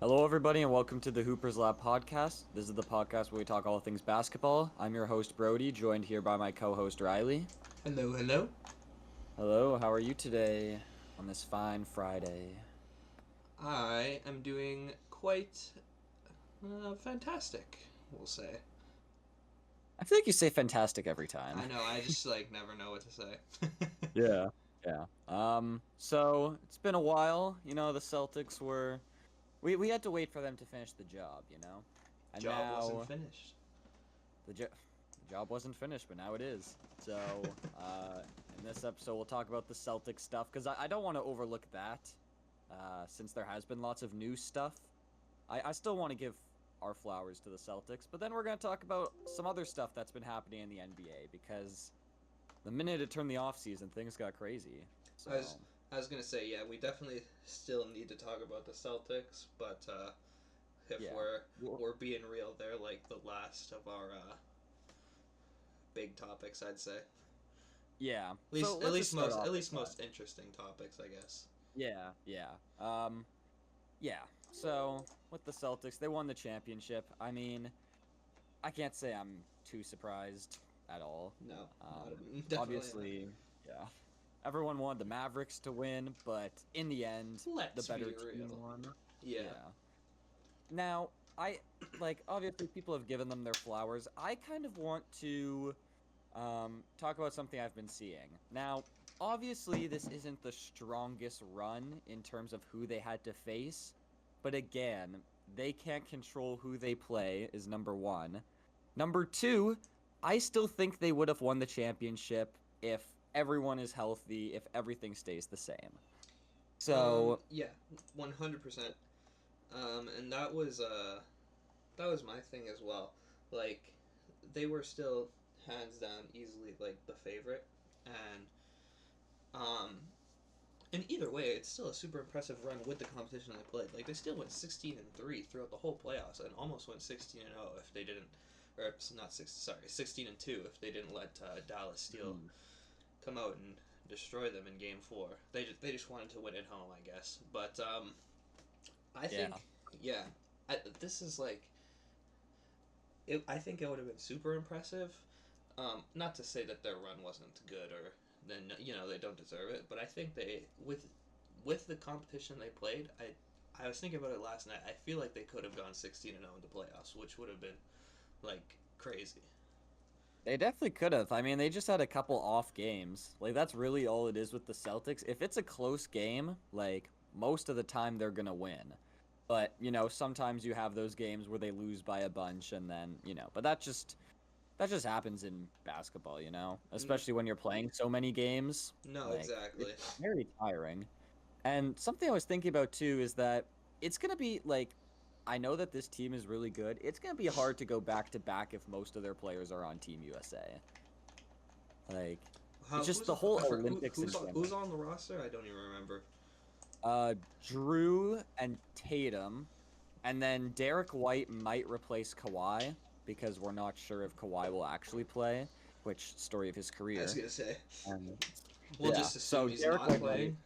Hello, everybody, and welcome to the Hoopers Lab podcast. This is the podcast where we talk all things basketball. I'm your host, Brody, joined here by my co host, Riley. Hello, hello. Hello, how are you today on this fine Friday? I am doing quite fantastic, we'll say. I feel like you say fantastic every I time. know, I just never know what to say. Yeah, yeah. So it's been a while. The Celtics were we had to wait for them to finish the job. And Job wasn't now finished. the job wasn't finished, but now it is. So, in this episode, we'll talk about the Celtics stuff because I don't want to overlook that, since there has been lots of new stuff. I still want to give our flowers to the Celtics, but then we're going to talk about some other stuff that's been happening in the NBA because the minute it turned the off season, things got crazy. I was So, I was gonna say, yeah, we definitely still need to talk about the Celtics, but if yeah. we're being real, they're like the last of our big topics, I'd say. Yeah. At So least at let's just least start most off at with least that. most interesting topics, I guess. Yeah, yeah. Yeah. So with the Celtics, they won the championship. I mean, I can't say I'm too surprised at all. No, not definitely not. Obviously, yeah. Everyone wanted the Mavericks to win, but in the end, the Let's better be team real. won. Yeah. Yeah. Now, obviously people have given them their flowers. I kind of want to talk about something I've been seeing. Now, obviously this isn't the strongest run in terms of who they had to face, but again, they can't control who they play is number 1. Number 2, I still think they would have won the championship if everyone is healthy, if everything stays the same. So, Yeah, 100%. And that was my thing as well. Like, they were still hands down easily like the favorite, and um, and either way, it's still a super impressive run with the competition they played. Like, they still went 16-3 throughout the whole playoffs, and almost went 16-0 if they didn't, or not six, sorry, 16-2 if they didn't let Dallas steal mm, come out and destroy them in Game 4. They just wanted to win at home, I guess. But I yeah. think, yeah, this is like I think it would have been super impressive. Not to say that their run wasn't good or then they don't deserve it, but I think they with the competition they played, I was thinking about it last night. I feel like they could have gone 16-0 in the playoffs, which would have been like crazy. They definitely could have. I mean, they just had a couple off games. Like that's really all it is with the Celtics. If it's a close game, like most of the time they're gonna win. But, sometimes you have those games where they lose by a bunch and then, but that just happens in basketball. N- Especially when you're playing so many games. no, Like exactly. it's very tiring. And something I was thinking about too is that it's going to be like I know that this team is really good. It's going to be hard to go back to back if most of their players are on Team USA. Like it's just Who's the whole who, Olympics in who's general. on the roster? I don't even remember. Drew and Tatum, and then Derek White might replace Kawhi because we're not sure if Kawhi will actually play, which story of his I was career. gonna say Um, we'll yeah, just assume so he's Derek not White might. playing.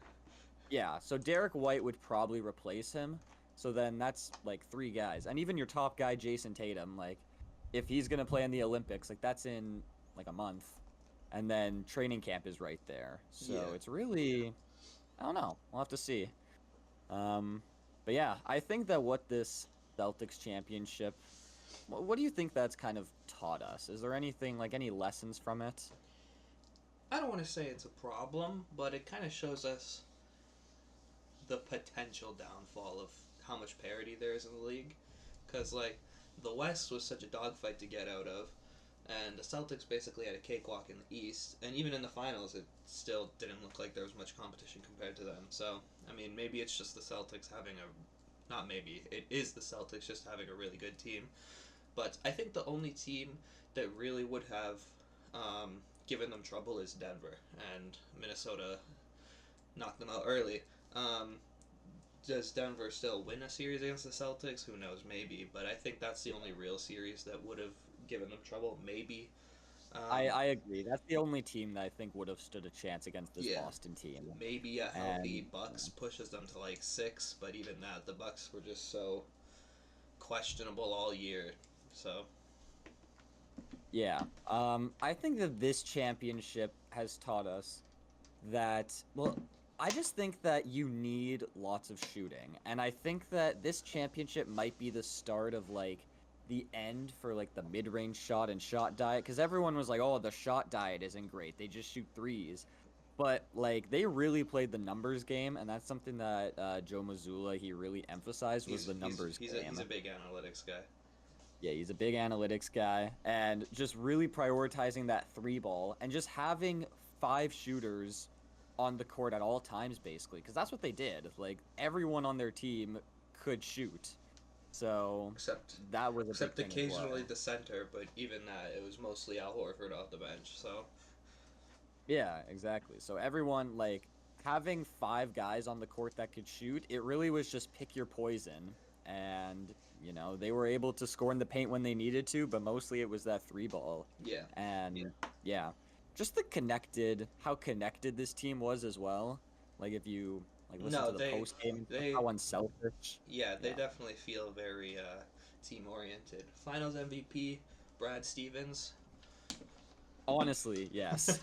Yeah, so Derek White would probably replace him. So then that's like 3 guys, and even your top guy, Jason Tatum, like if he's gonna play in the Olympics, like that's in like a month, and then training camp is right there. So Yeah. it's really, I don't know. We'll have to see. Um, but yeah, I think that what this Celtics championship, what do you think that's kind of taught us? Is there anything like any lessons from it? I don't want to say it's a problem, but it kind of shows us the potential downfall of how much parity there is in the league. Because, like, the West was such a dogfight to get out of, and the Celtics basically had a cakewalk in the East, and even in the finals, it still didn't look like there was much competition compared to them. So, I mean, maybe it's just the Celtics having a. Not maybe, it is the Celtics just having a really good team. But I think the only team that really would have given them trouble is Denver, and Minnesota knocked them out early. Um, does Denver still win a series against the Celtics? Who knows? Maybe, but I think that's the only real series that would have given them trouble. Maybe I agree. That's the only team that I think would have stood a chance against this Yeah, Boston team. maybe a And healthy Bucks pushes them to like 6, but even that, the Bucks were just so questionable all year. So yeah, I think that this championship has taught us that, well, I just think that you need lots of shooting. And I think that this championship might be the start of like the end for like the mid-range shot and shot diet, because everyone was like, "Oh, the shot diet isn't great. They just shoot threes." But like they really played the numbers game, and that's something that Joe Mazzulla he really emphasized was the numbers game. he's a big analytics guy. Yeah, he's a big analytics guy, and just really prioritizing that three ball and just having five shooters on the court at all times, basically, because that's what they did. Like everyone on their team could shoot, so Except that was a big thing as occasionally well. the center, but even that it was mostly Al Horford off the bench. So Yeah, exactly. So everyone like having five guys on the court that could shoot, it really was just pick your poison, and they were able to score in the paint when they needed to, but mostly it was that three ball. yeah, And yeah, just how connected this team was as well. Like if you like listen no, to the post game, they how unselfish. yeah they Yeah, definitely feel very team oriented. Finals MVP Brad Stevens. honestly, yes.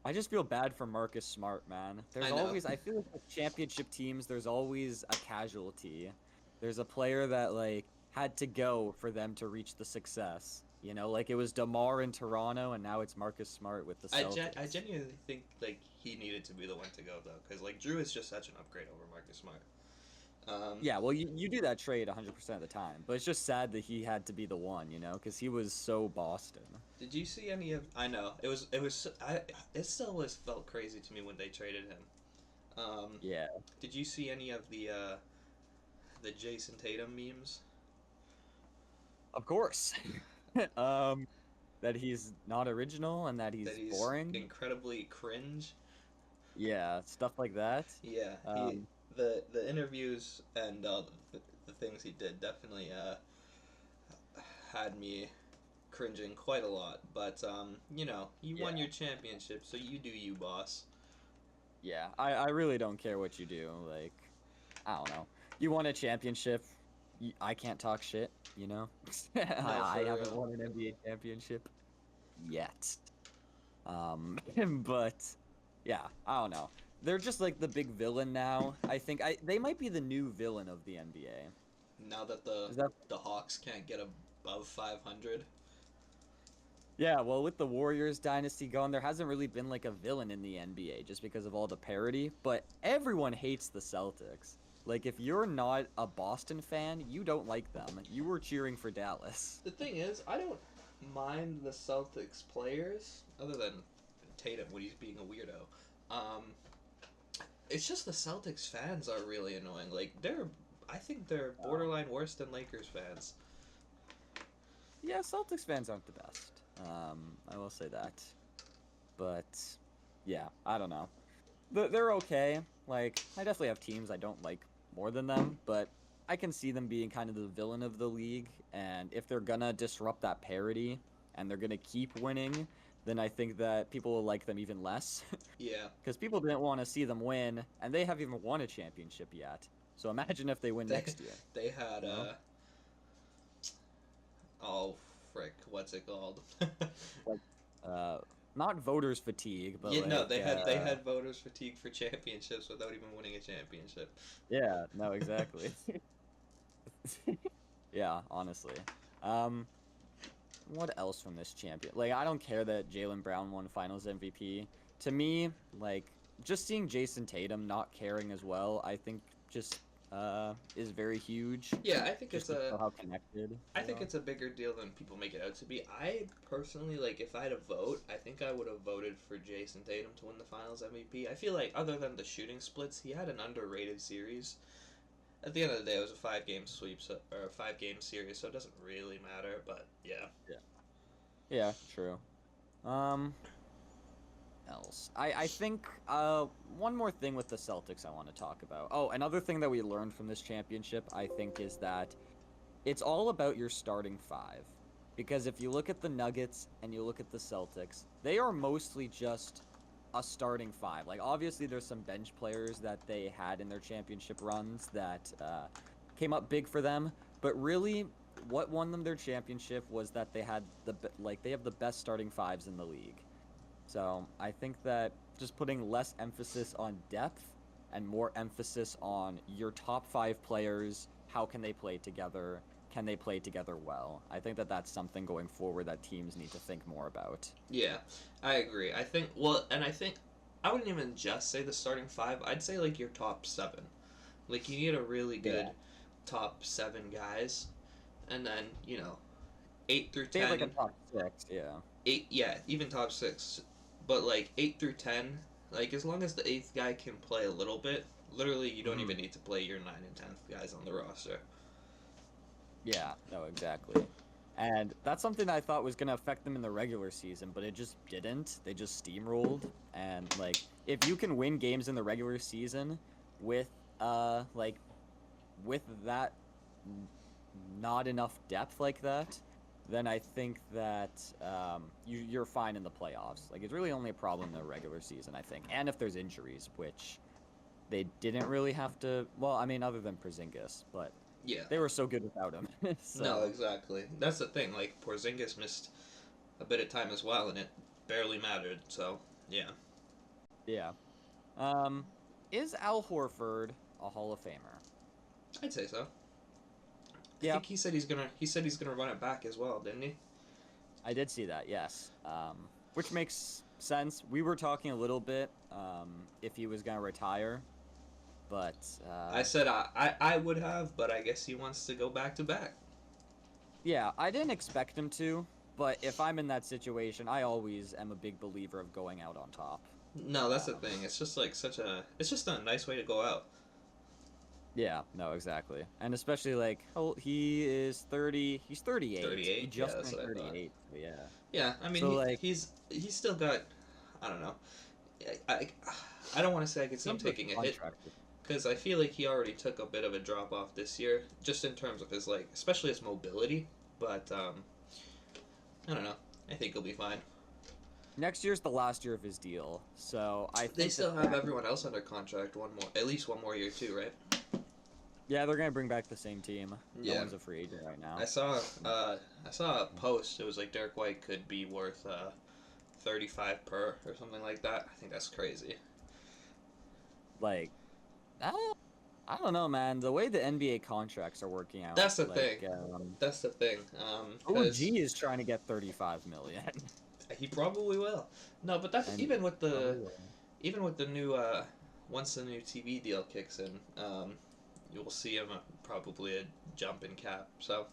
I just feel bad for Marcus Smart, man. I know. I feel like with championship teams, there's always a casualty. There's a player that like had to go for them to reach the success. Like it was DeMar in Toronto, and now it's Marcus Smart with the I Celtics. genuinely think like he needed to be the one to go though, because like Drew is just such an upgrade over Marcus Smart. Yeah, well, you do that trade 100% of the time, but it's just sad that he had to be the one, because he was so Boston. Did you see any of? I know it still was felt crazy to me when they traded him. Yeah, Did you see any of the Jason Tatum memes? of course. um, that he's not original and that That he's he's boring. incredibly cringe. Yeah, stuff like that. Yeah, he Um, the interviews and the things he did definitely had me cringing quite a lot. But you won yeah, your championship, so you do you, boss. yeah. I really don't care what you do. Like, I don't know. You won a championship. I can't talk shit. No, I for haven't real. won an NBA championship yet. But yeah, I don't know. They're just like the big villain now. I think they might be the new villain of the NBA. Now that Is that the Hawks can't get above 500. Yeah, well, with the Warriors dynasty going, there hasn't really been like a villain in the NBA just because of all the parity, but everyone hates the Celtics. Like if you're not a Boston fan, you don't like them. You were cheering for Dallas. The thing is, I don't mind the Celtics players, other than Tatum when he's being a weirdo. Um, it's just the Celtics fans are really annoying. I think they're borderline worse than Lakers fans. Yeah, Celtics fans aren't the best. I will say that. But yeah, I don't know. They're okay. Like I definitely have teams I don't like more than them, but I can see them being kind of the villain of the league. And if they're gonna disrupt that parity and they're gonna keep winning, then I think that people will like them even less. Yeah, Because people didn't want to see them win, and they haven't even won a championship yet. So imagine if they win they next year. they had You know, oh frick, what's it called? like uh, not voters fatigue, but Yeah, no, like they had voters fatigue for championships without even winning a championship. yeah, no, exactly. Yeah, honestly. Um, what else from this champion? Like, I don't care that Jalen Brown won Finals MVP. To me, like, just seeing Jason Tatum not caring as well, I think just is very huge. Yeah, I think Just it's to a show how connected I they think are. it's a bigger deal than people make it out to be. I personally, like, if I had a vote, I think I would have voted for Jason Tatum to win the Finals MVP. I feel like, other than the shooting splits, he had an underrated series. At the end of the day, it was a 5 game sweep, or a 5 game series, so it doesn't really matter. But yeah, Yeah. Yeah, true. Um, else. I think one more thing with the Celtics I want to talk about. Oh, another thing that we learned from this championship, I think, is that it's all about your starting five. Because if you look at the Nuggets and you look at the Celtics, they are mostly just a starting five. Like, obviously, there's some bench players that they had in their championship runs that came up big for them. But really, what won them their championship was that they had they have the best starting fives in the league. So I think that just putting less emphasis on depth and more emphasis on your top five players, how can they play together? Can they play together well? I think that that's something going forward that teams need to think more about. Yeah, I agree. I think I wouldn't even just say the starting five. I'd say like your top seven. Like you need a really good Yeah. top seven guys, and then 8 through They have like a 10, top six, yeah. eight, yeah, even top six, but like 8 through 10, like as long as the eighth guy can play a little bit, literally you don't Hmm. even need to play your 9 and 10th guys on the roster. Yeah, no, exactly. And that's something that I thought was going to affect them in the regular season, but it just didn't. They just steamrolled. And, like, if you can win games in the regular season with, like, with that not enough depth like that, then I think that you're fine in the playoffs. Like, it's really only a problem in the regular season, I think. And if there's injuries, which they didn't really have to, well, I mean, other than Porzingis, but Yeah. they were so good without him. No, So, exactly. That's the thing. Like Porzingis missed a bit of time as well, and it barely mattered. So yeah, yeah. Um, is Al Horford a Hall of Famer? I'd say so. I Yeah, think he said he's gonna run it back as well, didn't he? I did see that, yes. Which makes sense. We were talking a little bit if he was going to retire, but I said I would have, but I guess he wants to go back to back. yeah, I didn't expect him to, but if I'm in that situation, I always am a big believer of going out on top. No, that's the Um, thing. It's just like it's just a nice way to go out. yeah, no, exactly. And especially like, oh, he is 30, he's 38. He 38. Yeah, just that's turned what I thought. 38. So yeah. Yeah, I mean So like, he's still got. I don't know. I don't want to say I could see him comes with taking a hit contract. because I feel like he already took a bit of a drop off this year, just in terms of his like, especially his mobility. But I don't know. I think he'll be fine. Next year's the last year of his deal, so I think They still have that everyone else under contract at least one more year too, right? yeah, they're gonna bring back the same team. No Yeah. one's a free agent right now. I saw a post. It was like Derek White could be worth 35 per or something like that. I think that's crazy. Like, I don't know, man. The way the NBA contracts are working out, That's the like, thing. That's the thing. OG is trying to get 35 million. He probably will. No, but that's And even with the probably will. new once the new TV deal kicks in, you'll see him probably a jump in cap. So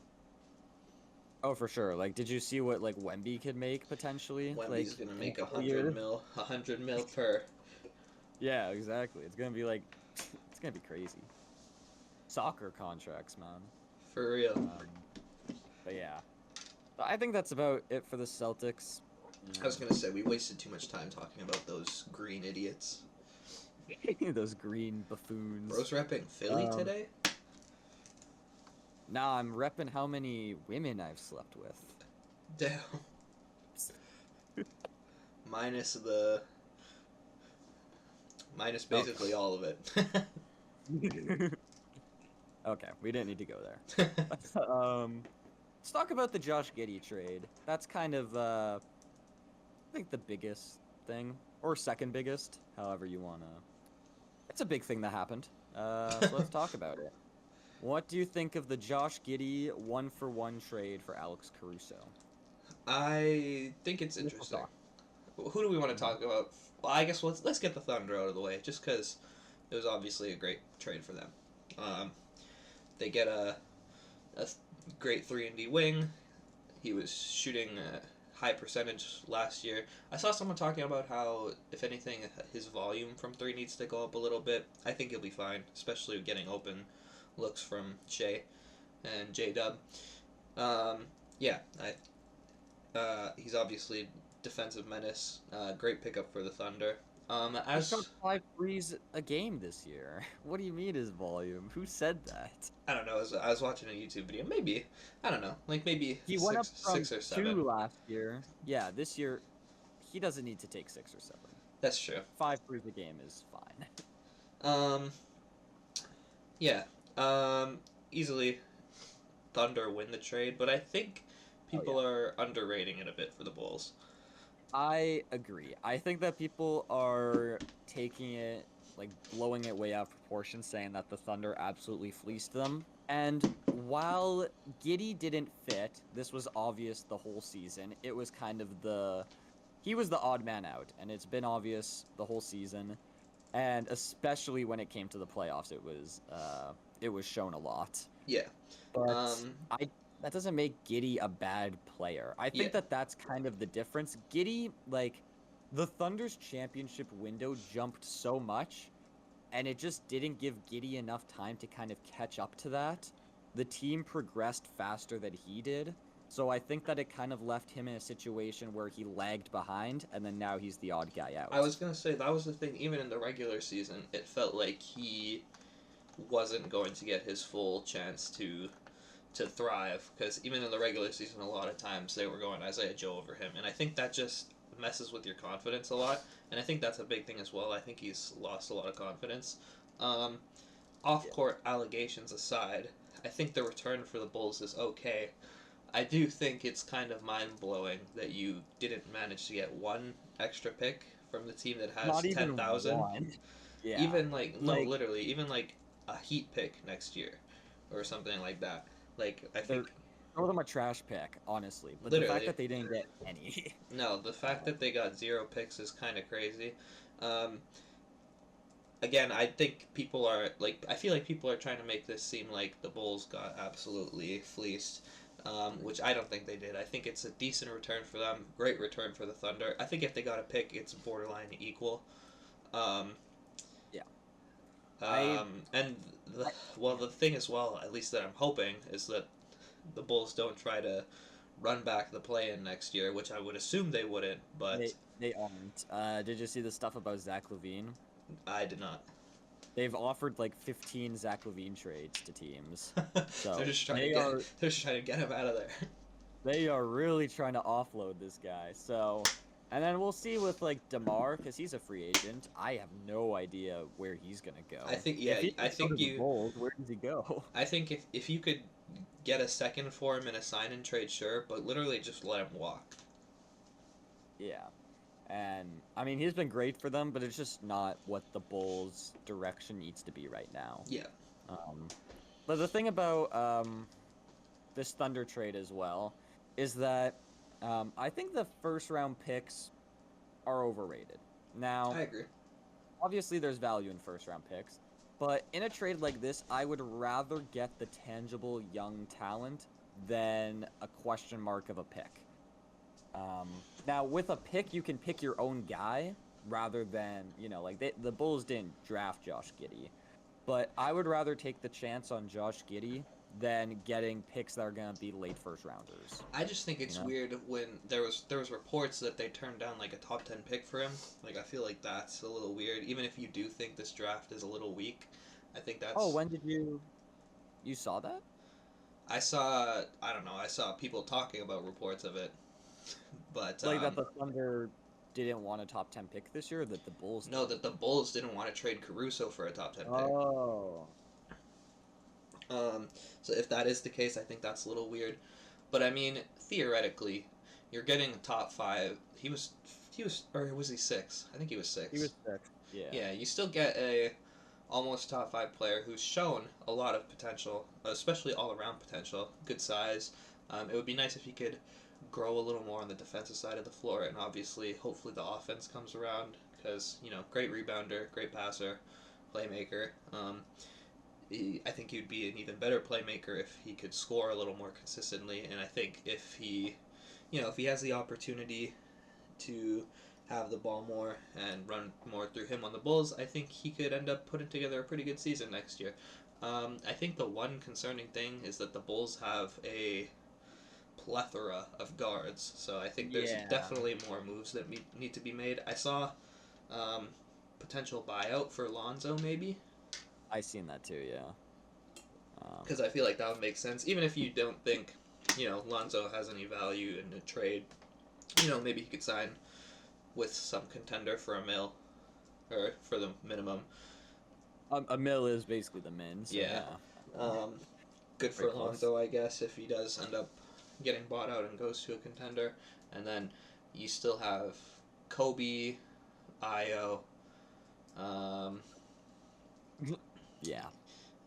Oh, for sure. Like, did you see what like Wemby could make potentially? Wemby's Like, gonna in a make a couple hundred years? mil, 100 mil per. Yeah, exactly. It's gonna be like, it's gonna be crazy. Soccer contracts, man. For real. But yeah, I think that's about it for the Celtics. I was gonna say we wasted too much time talking about those green idiots. Those green buffoons. Bro's repping Philly Um, today. Nah, I'm repping how many women I've slept with. Damn. Minus the. Minus basically all of it. Okay, we didn't need to go there. Let's talk about the Josh Giddey trade. That's kind of, I think the biggest thing, or second biggest, however you wanna. It's a big thing that happened. So let's talk about it. What do you think of the Josh Giddey 1-for-1 trade for Alex Caruso? I think it's Initial interesting. thought. Who do we want to talk about? Well, I guess let's get the Thunder out of the way, just because it was obviously a great trade for them. They get a great 3-and-D wing. He was shooting a high percentage last year. I saw someone talking about how, if anything, his volume from 3 needs to go up a little bit. I think he'll be fine, especially getting open looks from Shea and J-Dub. Yeah, he's obviously defensive menace. Great pickup for the Thunder. He shot As 5 threes a game this year. What do you mean his volume? Who said that? I don't know, as I was watching a YouTube video, maybe I don't know, like maybe He went up from six or seven. 2 last year. Yeah, this year he doesn't need to take 6 or 7. That's true. 5 threes a game is fine. Um, yeah. Easily Thunder win the trade, but I think Oh people yeah. are underrating it a bit for the Bulls. I agree. I think that people are taking it, like blowing it way out of proportion, saying that the Thunder absolutely fleeced them. And while Giddey didn't fit, this was obvious the whole season. It was kind of he was the odd man out, and it's been obvious the whole season. And especially when it came to the playoffs, it was shown a lot. Yeah. But Um, I that doesn't make Giddey a bad player. I yeah. think that that's kind of the difference. Giddey, like, the Thunder's championship window jumped so much, and it just didn't give Giddey enough time to kind of catch up to that. The team progressed faster than he did, so I think that it kind of left him in a situation where he lagged behind, and then now he's the odd guy out. I was gonna say that was the thing. Even in the regular season, it felt like he wasn't going to get his full chance to thrive because even in the regular season, a lot of times they were going Isaiah Joe over him, and I think that just messes with your confidence a lot. And I think that's a big thing as well. I think he's lost a lot of confidence. Um, Off court allegations aside, I think the return for the Bulls is okay. I do think it's kind of mind blowing that you didn't manage to get one extra pick from the team that has Not even 10,000. one. Yeah. Even like no, Like, literally, even like a Heat pick next year, or something like that. Like I they're think throw them a trash pick, honestly. But the fact literally that they didn't get any. no. The fact that they got 0 picks is kind of crazy. Um, Again, I think people are like I feel like people are trying to make this seem like the Bulls got absolutely fleeced. Which I don't think they did. I think it's a decent return for them, great return for the Thunder. I think if they got a pick, it's borderline equal. Um, Yeah. I, and I the thing as well, at least that I'm hoping, is that the Bulls don't try to run back the play-in next year, which I would assume they wouldn't, but they aren't. Did you see the stuff about Zach LaVine? I did not. They've offered like 15 Zach LaVine trades to teams. they're So just trying to they get are they're just trying to get him out of there. they are really trying to offload this guy. So, and then we'll see with like DeMar because he's a free agent. I have no idea where he's gonna go. I think If he I can go to think the Bulls, where does he go? I think if you could get a second for him in a sign and trade, sure, but literally just let him walk. Yeah. And I mean, he's been great for them, but it's just not what the Bulls' direction needs to be right now. Yeah. Um, but the thing about this Thunder trade as well is that I think the first round picks are overrated. Now, I agree. obviously, there's value in first round picks, but in a trade like this, I would rather get the tangible young talent than a question mark of a pick. Now, with a pick, you can pick your own guy rather than, like the Bulls didn't draft Josh Giddey. But I would rather take the chance on Josh Giddey than getting picks that are going to be late first rounders. I just think it's weird when there was reports that they turned down like a top 10 pick for him. Like I feel like that's a little weird. Even if you do think this draft is a little weak, I think that's. Oh, when did you saw that? I don't know. I saw people talking about reports of it, but Like that the Thunder didn't want a top 10 pick this year, or that the Bulls no, that the Bulls didn't want to trade Caruso for a top 10 pick. Oh. So if that is the case, I think that's a little weird. But I mean, theoretically, you're getting a top 5. He was, or was he 6? I think he was 6. He was 6. Yeah. Yeah, you still get a almost top 5 player who's shown a lot of potential, especially all around potential, good size. It would be nice if he could grow a little more on the defensive side of the floor, and obviously, hopefully, the offense comes around because great rebounder, great passer, playmaker. I think he'd be an even better playmaker if he could score a little more consistently, and I think if he has the opportunity to have the ball more and run more through him on the Bulls, I think he could end up putting together a pretty good season next year. I think the one concerning thing is that the Bulls have a plethora of guards, so I think there's definitely more moves that need to be made. I saw Potential buyout for Lonzo, maybe. I seen that too. Yeah. Because I feel like that would make sense, even if you don't think, Lonzo has any value in a trade. Maybe he could sign with some contender for a mil, or for the minimum. A mil is basically the min. So Yeah. Good for Very close. Lonzo, I guess, if he does end up getting bought out and goes to a contender. And then you still have Kobe, Io, Yeah.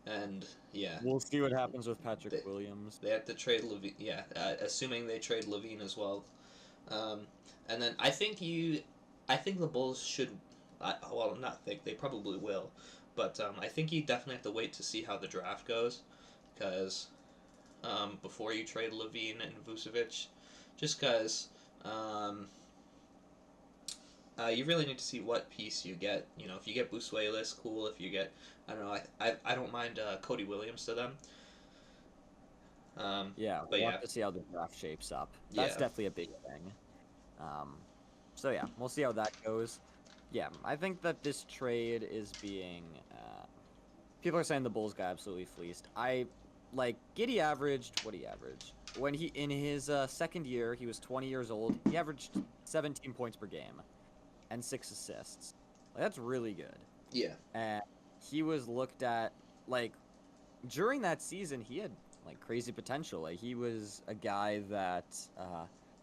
and yeah, We'll see what happens with Patrick They- Williams. they have to trade Levine. Yeah, assuming they trade Levine as well. And then I think the Bulls should. Well, not think, they probably will, but I think you definitely have to wait to see how the draft goes, because before you trade Levine and Vucevic, just because you really need to see what piece you get. If you get Busweilis, cool. If you get, I don't know, I don't mind Cody Williams to them. Yeah, but we'll yeah, have to see how the draft shapes up. That's yeah, definitely a big thing. So yeah, we'll see how that goes. Yeah, I think that this trade is being. People are saying the Bulls got absolutely fleeced. Giddey averaged what he averaged when he in his second year. He was 20 years old. He averaged 17 points per game and 6 assists. That's really good. yeah. And he was looked at during that season. He had crazy potential. He was a guy that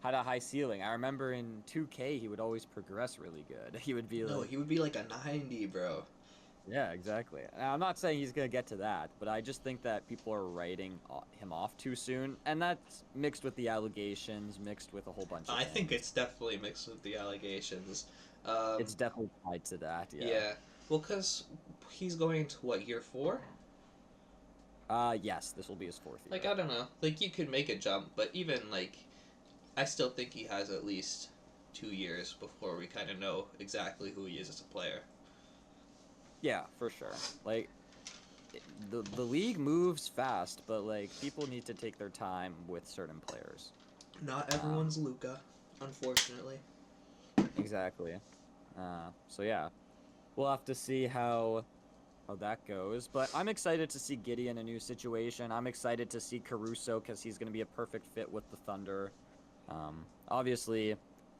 had a high ceiling. I remember in 2K he would always progress really good. He would be he would be like a 90, bro. yeah, exactly. Now, I'm not saying he's gonna get to that, but I just think that people are writing him off too soon, and that's mixed with the allegations, mixed with a whole bunch of I things. think it's definitely mixed with the allegations. It's definitely tied to that. Yeah. Yeah. Well, because he's going into what, year 4? Yes, this will be his 4th year. I don't know. You could make a jump, but even I still think he has at least 2 years before we kind of know exactly who he is as a player. Yeah, for sure. The league moves fast, but people need to take their time with certain players. Not everyone's Luka, unfortunately. Exactly. So yeah, we'll have to see how that goes. But I'm excited to see Giddey in a new situation. I'm excited to see Caruso because he's going to be a perfect fit with the Thunder. Obviously,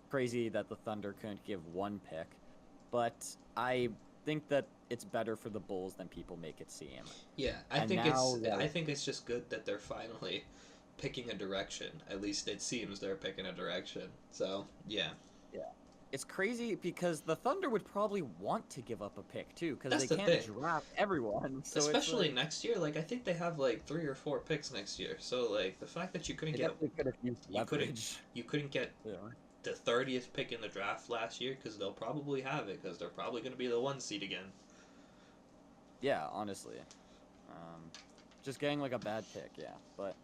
crazy that the Thunder couldn't give one pick, but I think that it's better for the Bulls than people make it seem. Yeah, I think it's just good that they're finally picking a direction. At least it seems they're picking a direction. So, yeah. Yeah. It's crazy because the Thunder would probably want to give up a pick too, because That's they the can't thing. draft everyone. So Especially next year. I think they have 3 or 4 picks next year. So the fact that you couldn't get could have used leverage. you couldn't get Yeah. the 30th pick in the draft last year, because they'll probably have it, because they're probably going to be the 1 seed again. Yeah, honestly. Just getting a bad pick, yeah. But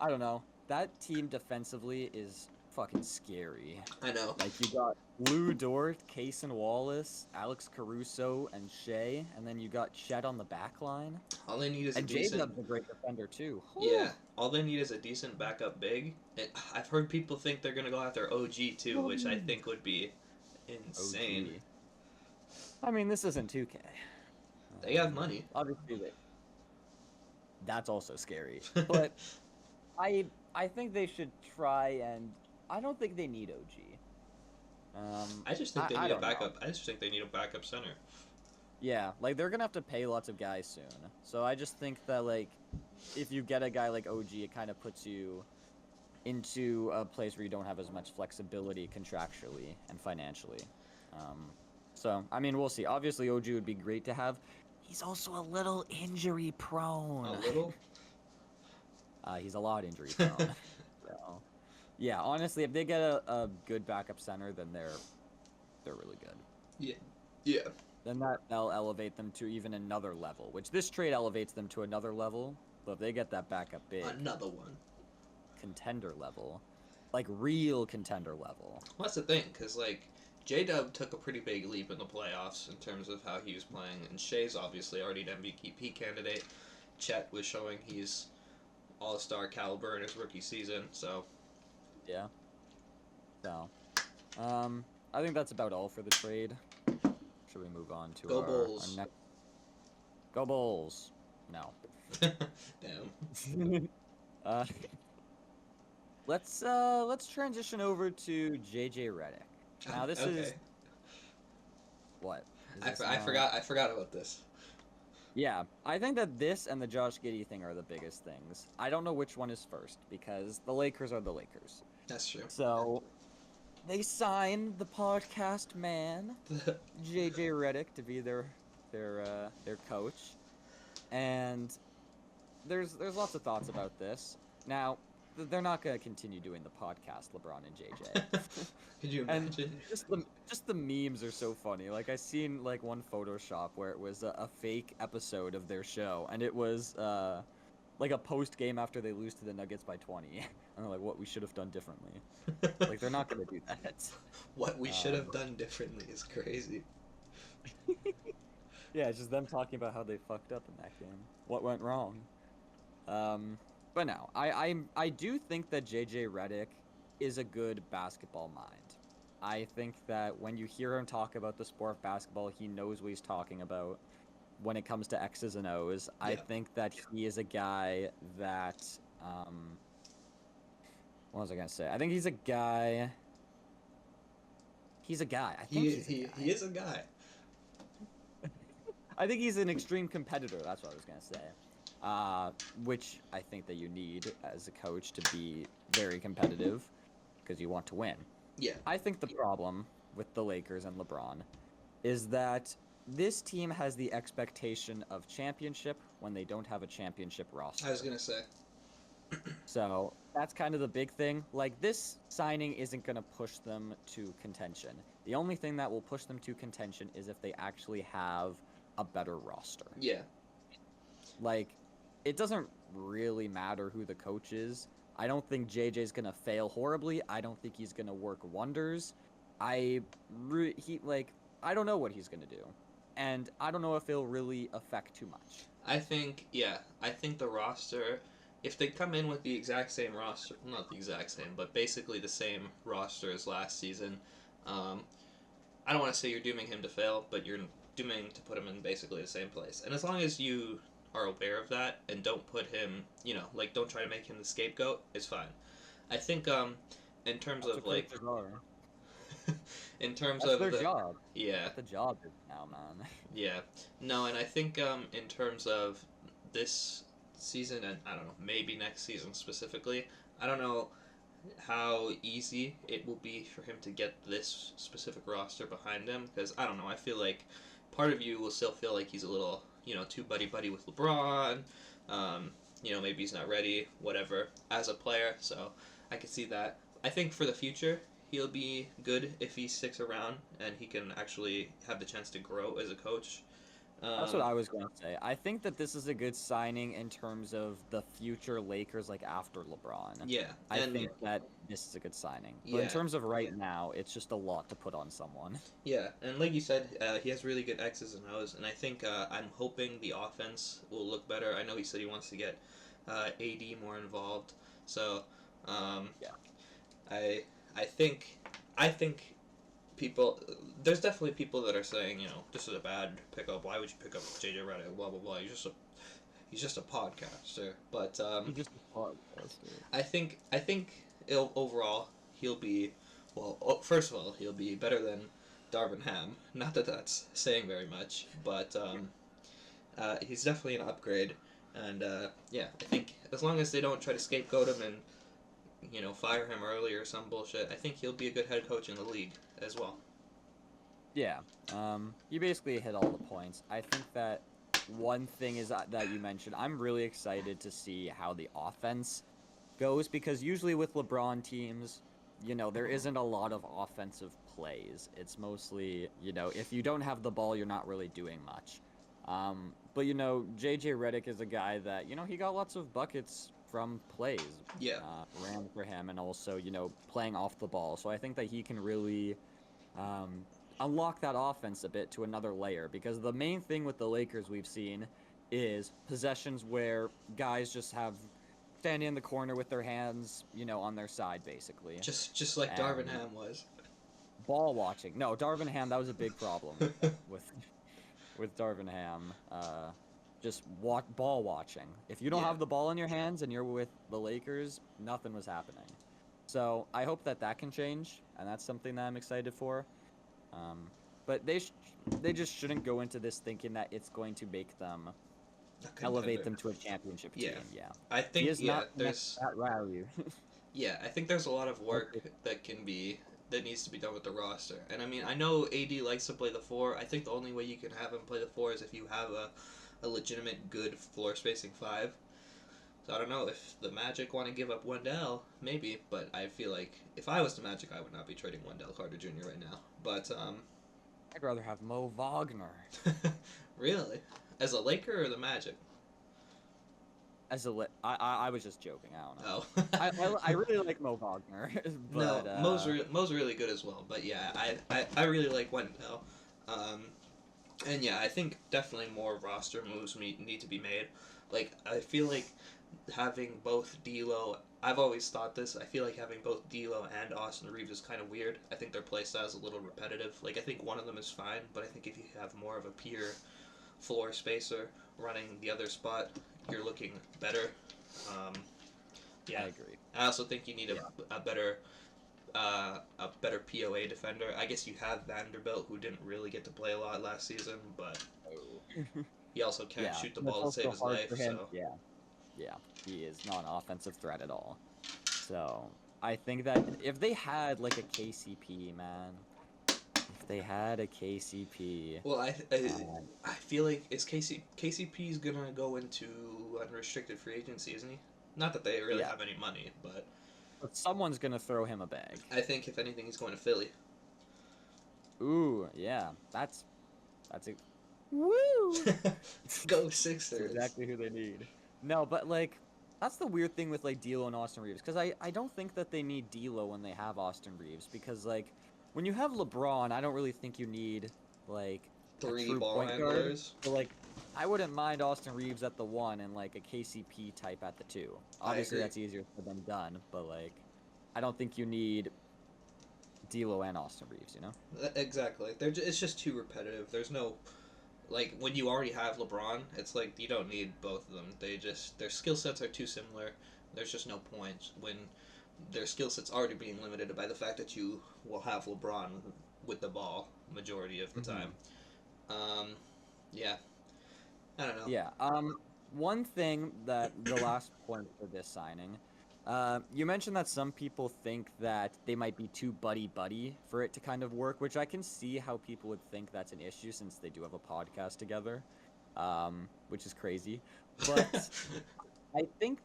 I don't know. That team defensively is fucking scary. I know. You got Lou Dort, Cason Wallace, Alex Caruso, and Shea, and then you got Chet on the back line. All they need is and a decent... J-Dub's a great defender too. Yeah, all they need is a decent backup big. I've heard people think they're going to go after OG too, which I think would be insane. OG. I mean, this isn't 2K. They have money. Obviously, that's also scary. But I think they should try, and I don't think they need OG. I just think they need a backup. Know. I just think they need a backup center. Yeah, they're gonna have to pay lots of guys soon. So I just think that if you get a guy like OG, it kind of puts you into a place where you don't have as much flexibility contractually and financially. So I mean, we'll see. Obviously, OG would be great to have. He's also a little injury prone. A little? He's a lot injury prone. So, yeah, honestly, if they get a good backup center, then they're really good. Yeah. Yeah. Then that'll elevate them to even another level, which this trade elevates them to another level. But if they get that backup big, another one, contender level, real contender level. Well, that's the thing, because J-Dub took a pretty big leap in the playoffs in terms of how he was playing, and Shea's obviously already an MVP candidate. Chet was showing he's all-star caliber in his rookie season, so... Yeah. So, I think that's about all for the trade. should we move on to Go our Bulls. next? Go Bulls. No. Damn. uh, let's transition over to JJ Redick. Now this Okay. is what? Is I forgot about this. Yeah, I think that this and the Josh Giddey thing are the biggest things. I don't know which one is first because the Lakers are the Lakers. That's true. So they signed the podcast man, JJ Redick, to be their coach, and there's lots of thoughts about this. Now, they're not going to continue doing the podcast, LeBron and JJ. Could you imagine? And just the memes are so funny. Like I seen like one Photoshop where it was a fake episode of their show, and it was like a post game after they lose to the Nuggets by 20, and they're like, "What we should have done differently." Like they're not gonna do that. What we should have done differently is crazy. Yeah, it's just them talking about how they fucked up in that game. What went wrong? But no, I do think that JJ Redick is a good basketball mind. I think that when you hear him talk about the sport of basketball, he knows what he's talking about when it comes to X's and O's. Yeah. I think that he is a guy that what was I gonna say? I think he's a guy. He's a guy. I think he is a guy. I think he's an extreme competitor. That's what I was gonna say. Which I think that you need as a coach to be very competitive because you want to win. Yeah. I think the problem with the Lakers and LeBron is that this team has the expectation of championship when they don't have a championship roster. I was gonna say. So that's kind of the big thing. Like, this signing isn't going to push them to contention. The only thing that will push them to contention is if they actually have a better roster. Yeah. Like, it doesn't really matter who the coach is. I don't think JJ's going to fail horribly. I don't think he's going to work wonders. I don't know what he's going to do. And I don't know if it'll really affect too much. I think the roster, if they come in with the exact same roster, not the exact same, but basically the same roster as last season, I don't want to say you're dooming him to fail, but you're dooming to put him in basically the same place. And as long as you are aware of that and don't put him, don't try to make him the scapegoat, it's fine. I think in terms of like... in terms That's of their the job. Yeah. That's the job now, man. Yeah. No, and I think in terms of this season and I don't know, maybe next season specifically, I don't know how easy it will be for him to get this specific roster behind him because I don't know, I feel like part of you will still feel like he's a little, too buddy with LeBron. Maybe he's not ready, whatever, as a player, so I can see that. I think for the future, he'll be good if he sticks around and he can actually have the chance to grow as a coach. That's what I was going to say. I think that this is a good signing in terms of the future Lakers, like after LeBron. Yeah. I think that this is a good signing. But Yeah. in terms of right now, it's just a lot to put on someone. Yeah, and like you said, he has really good X's and O's, and I think I'm hoping the offense will look better. I know he said he wants to get AD more involved, so Yeah. I think people, there's definitely people that are saying, this is a bad pickup. Why would you pick up JJ Redick? Blah blah blah. He's just a podcaster. But He's just a podcaster. I think overall he'll be first of all he'll be better than Darvin Ham. Not that that's saying very much, but he's definitely an upgrade. And I think as long as they don't try to scapegoat him and fire him early or some bullshit, I think he'll be a good head coach in the league as well. Yeah. You basically hit all the points. I think that one thing is that you mentioned, I'm really excited to see how the offense goes because usually with LeBron teams, there isn't a lot of offensive plays. It's mostly, if you don't have the ball, you're not really doing much. But JJ Redick is a guy that, he got lots of buckets from plays. Yeah. Ran for him and also, playing off the ball. So I think that he can really unlock that offense a bit to another layer because the main thing with the Lakers we've seen is possessions where guys just have standing in the corner with their hands, on their side basically. Just like Darvin Ham was. ball watching. No, Darvin Ham. That was a big problem with with Darvin Ham. Just ball watching. If you don't Yeah. have the ball in your hands and you're with the Lakers, nothing was happening. So I hope that can change, and that's something that I'm excited for. But they just shouldn't go into this thinking that it's going to make them elevate them to a championship Yeah. team. Yeah, I he think is not there's that value. yeah, I think there's a lot of work that needs to be done with the roster. And I mean, I know AD likes to play the 4. I think the only way you can have him play the 4 is if you have a legitimate good floor spacing 5. So I don't know if the Magic want to give up Wendell, maybe, but I feel like if I was the Magic, I would not be trading Wendell Carter Jr. right now. But I'd rather have Mo Wagner. really, as a Laker or the Magic? I was just joking. I don't know. Oh. I really like Mo Wagner, but no, Mo's really good as well. But yeah, I really like Wendell. And yeah, I think definitely more roster moves need to be made. Like, I feel like having both D'Lo, I've always thought this, I feel like having both D'Lo and Austin Reeves is kind of weird. I think their play style is a little repetitive. Like, I think one of them is fine, but I think if you have more of a pure floor spacer running the other spot, you're looking better. Yeah, I agree. I also think you need a better POA defender. I guess you have Vanderbilt, who didn't really get to play a lot last season, but he also can't shoot the ball to save his life. So yeah, he is not an offensive threat at all. So I think that if they had like a KCP, man, if they had a KCP. Well, I feel like KCP's gonna go into unrestricted free agency, isn't he? Not that they really have any money, but someone's gonna throw him a bag. I think if anything, he's going to Philly. Ooh, yeah, that's a woo. Go Sixers. That's exactly who they need. No, but like that's the weird thing with like D'Lo and Austin Reeves, because I don't think that they need D'Lo when they have Austin Reeves, because like when you have LeBron, I don't really think you need like 3 true ball point handlers. guard. So like I wouldn't mind Austin Reeves at the 1 and like a KCP type at the 2. Obviously that's easier for them done, but like I don't think you need D'Lo and Austin Reeves, you know? Exactly. It's just too repetitive. There's no, like, when you already have LeBron, it's like you don't need both of them. Their skill sets are too similar. There's just no point when their skill sets already being limited by the fact that you will have LeBron with the ball majority of the time. Yeah. I don't know. Yeah. One thing that the last point for this signing, you mentioned that some people think that they might be too buddy-buddy for it to kind of work, which I can see how people would think that's an issue since they do have a podcast together, which is crazy. But I think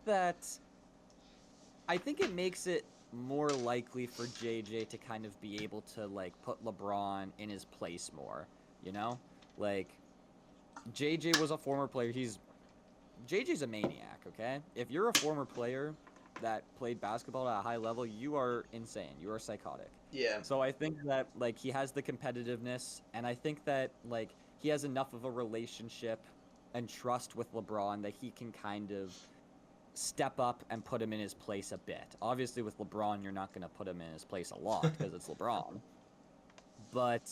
it makes it more likely for JJ to kind of be able to like put LeBron in his place more, you know? Like JJ was a former player. JJ's a maniac, okay? If you're a former player that played basketball at a high level, you are insane. You are psychotic. Yeah. So I think that like he has the competitiveness, and I think that like he has enough of a relationship and trust with LeBron that he can kind of step up and put him in his place a bit. Obviously with LeBron, you're not going to put him in his place a lot because it's LeBron. But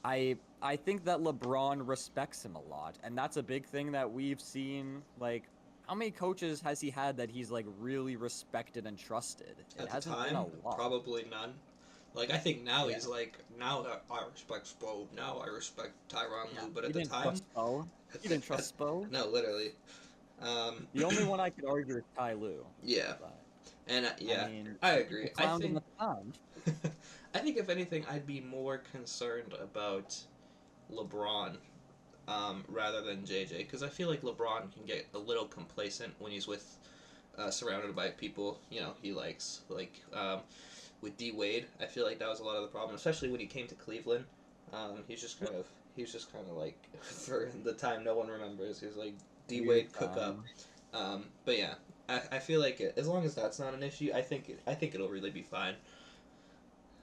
I think that LeBron respects him a lot, and that's a big thing that we've seen. Like, how many coaches has he had that he's like really respected and trusted? At the time, probably none. Like, I think now he's like, now I respect Spo, now I respect Tyronn Lue, but at the time... You didn't trust Spo? No, literally. The only one I could argue is Ty Lue. Yeah. But, and, I agree. I think if anything, I'd be more concerned about LeBron rather than JJ, because I feel like LeBron can get a little complacent when he's surrounded by people he likes. Like with D Wade, I feel like that was a lot of the problem, especially when he came to Cleveland. He's just kind of like, for the time no one remembers, he was like D Wade cook up. But yeah, I feel like as long as that's not an issue, I think it'll really be fine.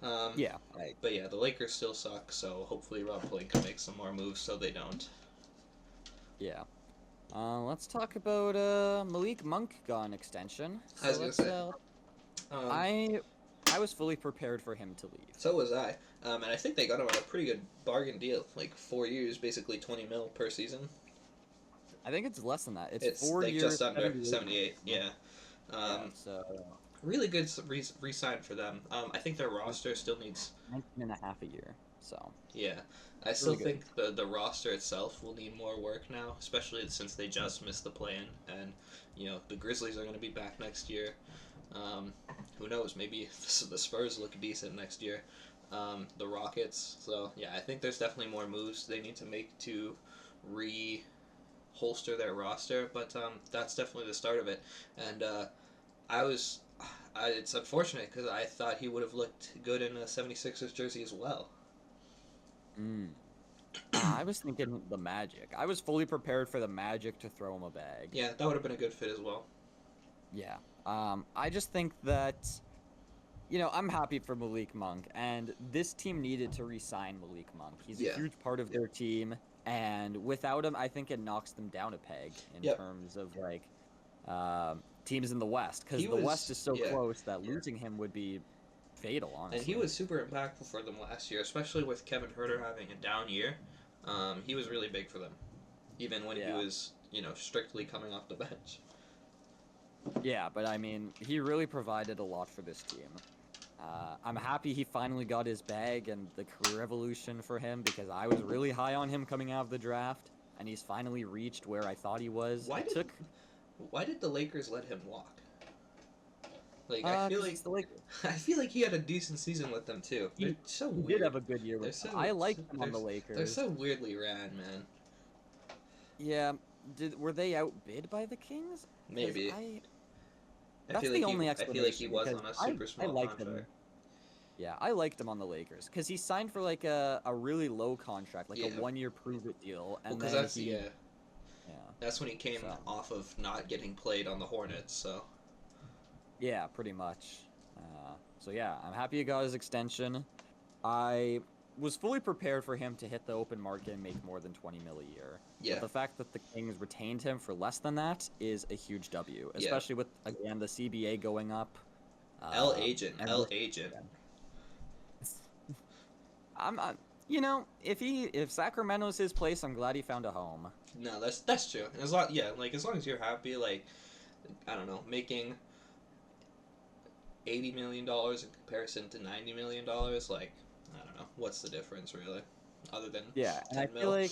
But yeah, the Lakers still suck, so hopefully Rob Pelinka makes some more moves so they don't. Yeah. Let's talk about Malik Monk got an extension. I was gonna say. I I was fully prepared for him to leave. So was I. And I think they got him on a pretty good bargain deal. Like 4 years, basically 20 mil per season. I think it's less than that. It's It's 4 like years, just under 78. 78. Yeah. Yeah, so Really good re-sign for them. I think their roster still needs 19 and a half a year. So yeah. I still think the roster itself will need more work now, especially since they just missed the play-in, and the Grizzlies are going to be back next year. Who knows? Maybe the Spurs look decent next year. The Rockets. So yeah, I think there's definitely more moves they need to make to holster their roster, but that's definitely the start of it. And it's unfortunate because I thought he would have looked good in a 76ers jersey as well. I was thinking the Magic. I was fully prepared for the Magic to throw him a bag. Yeah, that would have been a good fit as well. Yeah. I just think that, I'm happy for Malik Monk, and this team needed to re-sign Malik Monk. He's a huge part of their team, and without him, I think it knocks them down a peg in terms of, like, teams in the West, because the West is so close that losing him would be fatal, honestly. And he was super impactful for them last year, especially with Kevin Huerter having a down year. He was really big for them, even when he was, strictly coming off the bench. Yeah, but I mean, he really provided a lot for this team. I'm happy he finally got his bag and the career evolution for him, because I was really high on him coming out of the draft, and he's finally reached where I thought he was. Why did the Lakers let him walk? Like I feel like it's the Lakers. I feel like he had a decent season with them too. They're so weird. He did have a good year with them. I liked him on the Lakers. They're so weirdly ran, man. Yeah, were they outbid by the Kings? Maybe. That's the only explanation. I feel like he was on a super small contract. Him. Yeah, I liked him on the Lakers because he signed for like a really low contract, like a 1-year prove-it deal, and then that's when he came off of not getting played on the Hornets. So yeah, pretty much. So yeah, I'm happy he got his extension. I was fully prepared for him to hit the open market and make more than 20 mil a year. Yeah. But the fact that the Kings retained him for less than that is a huge W, especially with, again, the CBA going up. L agent. If Sacramento's his place, I'm glad he found a home. No, that's true. As long as you're happy, like, I don't know, making $80 million in comparison to $90 million, like, I don't know, what's the difference really, other than and I feel like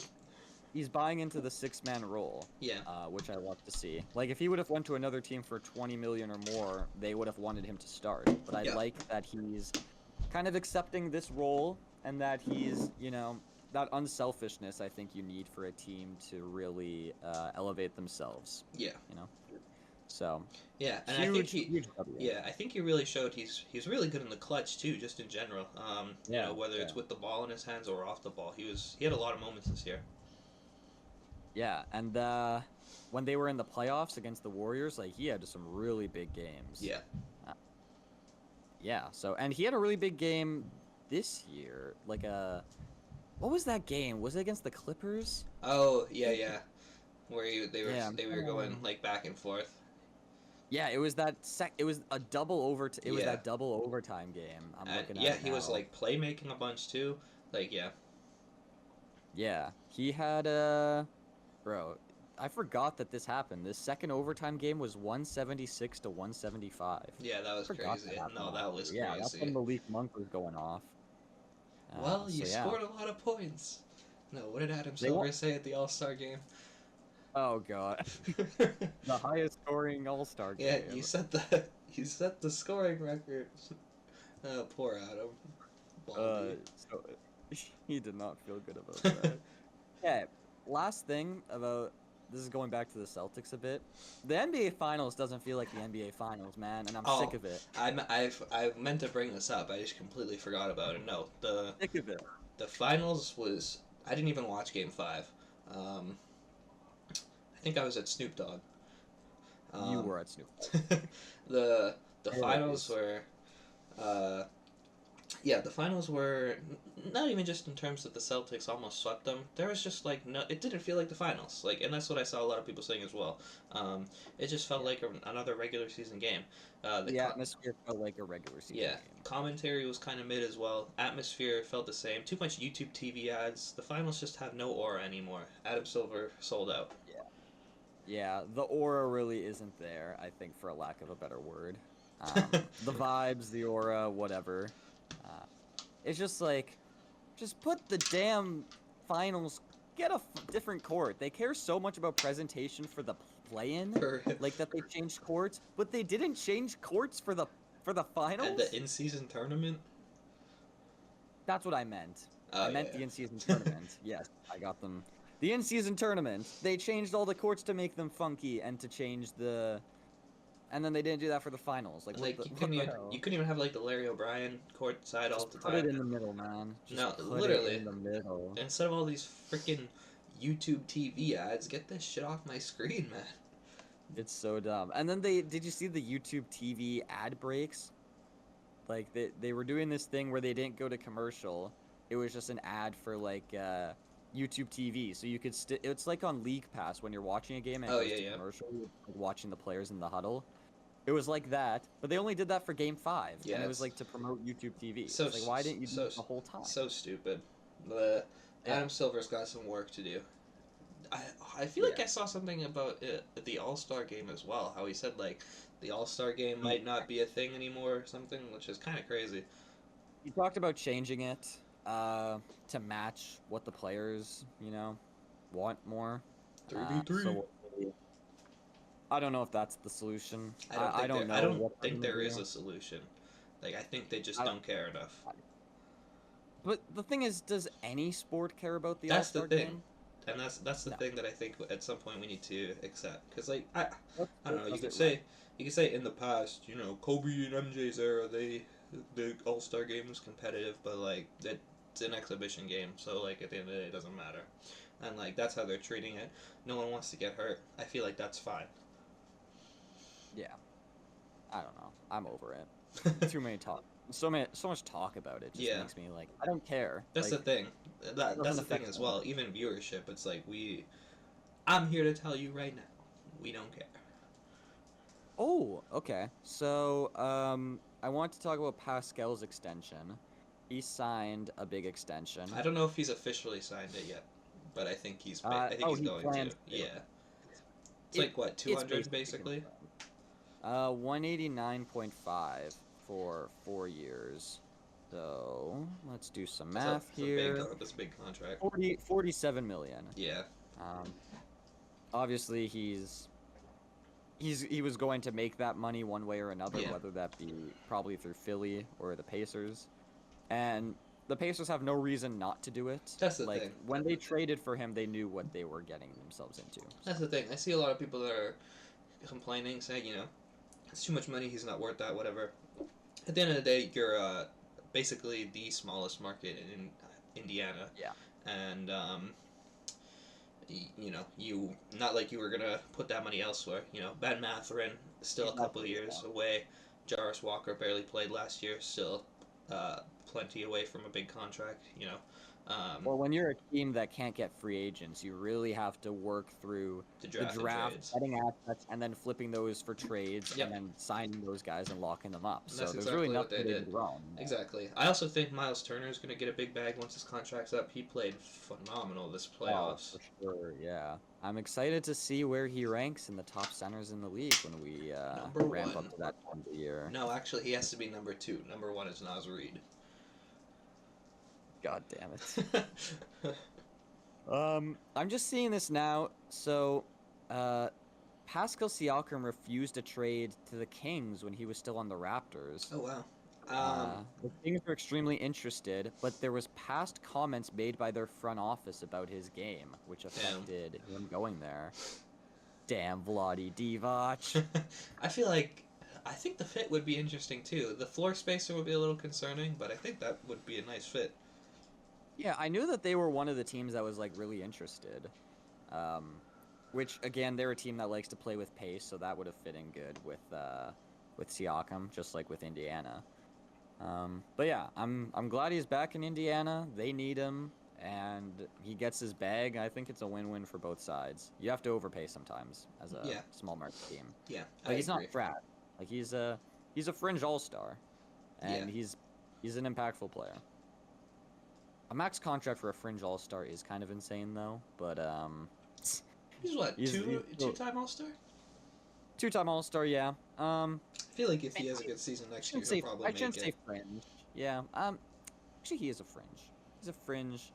he's buying into the 6-man role. Yeah. Which I love to see. Like, if he would have went to another team for $20 million or more, they would have wanted him to start. But I like that he's kind of accepting this role, and that he's, that unselfishness I think you need for a team to really elevate themselves. Yeah. So. Yeah, and I think he really showed he's really good in the clutch too, just in general. Whether it's with the ball in his hands or off the ball, he had a lot of moments this year. Yeah, and when they were in the playoffs against the Warriors, like, he had some really big games. Yeah. So, and he had a really big game this year. Like, what was that game? Was it against the Clippers? Oh, yeah. Where they were going, like, back and forth. Yeah, it was that it was a double that double overtime game. I'm looking at it he was, like, playmaking a bunch too. Like, yeah. Yeah, he had bro, I forgot that this happened. This second overtime game was 176 to 175. Yeah, that was crazy. No, that was crazy. Yeah, that's when Malik Monk was going off. Well, you scored a lot of points. No, what did Adam Silver say at the All-Star game? Oh god, the highest scoring All-Star game. Yeah, you set the scoring record. Poor Adam. So he did not feel good about that. Yeah, last thing about this is going back to the Celtics a bit. The NBA Finals doesn't feel like the NBA Finals, man, and I'm sick of it. I meant to bring this up. I just completely forgot about it. No, sick of it. The Finals was. I didn't even watch Game 5. I think I was at Snoop Dogg. You were at Snoop Dogg. The finals were Yeah, the finals were not even just in terms that the Celtics almost swept them. There was just like no, it didn't feel like the finals. Like, and that's what I saw a lot of people saying as well. It just felt Yeah. like another regular season game. The atmosphere felt like a regular season Yeah, game. commentary was kind of mid as well. Atmosphere felt the same. Too much YouTube TV ads. The finals just have no aura anymore. Adam Silver sold out. Yeah. Yeah, the aura really isn't there, I think, for a lack of a better word. The vibes, the aura, whatever. Uh, it's just like, just put the damn finals, get a different court. They care so much about presentation for the play-in, For like that they changed courts, but they didn't change courts for the finals. at the in-season tournament. That's what I meant. Oh, I meant yeah. the in-season tournament. Yes, I got them. The in-season tournament. They changed all the courts to make them funky and to change the. And then they didn't do that for the finals. Like, And, what like the, you what couldn't the even hell? you couldn't even have like the Larry O'Brien court side all Just the put it time. in the middle, man. Just No, put literally. it in the middle. Instead of all these freaking YouTube TV ads, get this shit off my screen, man. It's so dumb. And then did you see the YouTube TV ad breaks? Like they were doing this thing where they didn't go to commercial. It was just an ad for like YouTube TV. So you could it's like on League Pass when you're watching a game and it Oh, goes yeah, to yeah. commercial, you're, like, watching the players in the huddle. It was like that, but they only did that for Game 5, Yeah, and it was it's like to promote YouTube TV. so It's like, why didn't you do it the whole time? so stupid. The Yeah. Adam Silver's got some work to do. I feel like Yeah. I saw something about it at the All-Star game as well. How he said like the All-Star game might not be a thing anymore or something, which is kind of crazy. He talked about changing it to match what the players, want more. 3v3. So I don't know if that's the solution. I don't know. I don't what they're think gonna there is do. a solution. Like I think they just I- don't care enough. But the thing is, does any sport care about the That's the All-Star thing. game? And that's the No. thing that I think at some point we need to accept, because like I What don't know. sport You does could it say in the past, Kobe and MJ's era, the All Star game was competitive, but like it's an exhibition game, so like at the end of the day, it doesn't matter. And like that's how they're treating it. No one wants to get hurt. I feel like that's fine. Yeah. I don't know. I'm over it. Too many talk. So much talk about it just Yeah. makes me like I don't care. That's Like, the thing. That's doesn't the thing affect as me. well. Even viewership, it's like I'm here to tell you right now, we don't care. Oh, okay. So, I want to talk about Pascal's extension. He signed a big extension. I don't know if he's officially signed it yet, but I think he's he going to. plans to. Yeah. It's like what, It's 200 basically? confirmed. 189.5 for 4 years. So, let's do some math here. That's a big contract. 47 million. Yeah. Obviously he was going to make that money one way or another, Yeah. whether that be probably through Philly or the Pacers. And the Pacers have no reason not to do it. That's the like, thing. when they traded for him, they knew what they were getting themselves into. That's the thing. I see a lot of people that are complaining, saying, it's too much money, he's not worth that, whatever. At the end of the day, you're basically the smallest market in Indiana. Yeah. And, you not like you were going to put that money elsewhere. Ben Mathurin, still a couple of years away. Jarvis Walker barely played last year, still plenty away from a big contract, Well, when you're a team that can't get free agents, you really have to work through the the draft, and draft, trades. getting assets, and then flipping those for trades, Yep. and then signing those guys and locking them up. And So that's there's exactly really what nothing they they did. did wrong. Exactly. I also think Miles Turner is going to get a big bag once his contract's up. He played phenomenal this playoffs. Oh, for sure, yeah. I'm excited to see where he ranks in the top centers in the league when we Number ramp one. up to that time of the year. No, actually, he has to be number 2. Number 1 is Naz Reid. God damn it. I'm just seeing this now. So, Pascal Siakam refused a trade to the Kings when he was still on the Raptors. Oh, wow. The Kings were extremely interested, but there was past comments made by their front office about his game, which affected him going there. Damn, Vlade Divac. I think the fit would be interesting, too. The floor spacer would be a little concerning, but I think that would be a nice fit. Yeah, I knew that they were one of the teams that was, like, really interested. Which, again, they're a team that likes to play with pace, so that would have fit in good with Siakam, just like with Indiana. But yeah, I'm glad he's back in Indiana. They need him, and he gets his bag. I think it's a win-win for both sides. You have to overpay sometimes as a Yeah, small market team. yeah, I Like he's agree. not trash. Like he's a fringe all-star, Yeah, and he's an impactful player. A max contract for a fringe all-star is kind of insane though, but he's what he's two-time All-Star. two-time all-star, yeah. I feel like if he has a good season next year, he'll probably I make shouldn't say it. fringe. Yeah. Actually, he is a fringe. He's a fringe,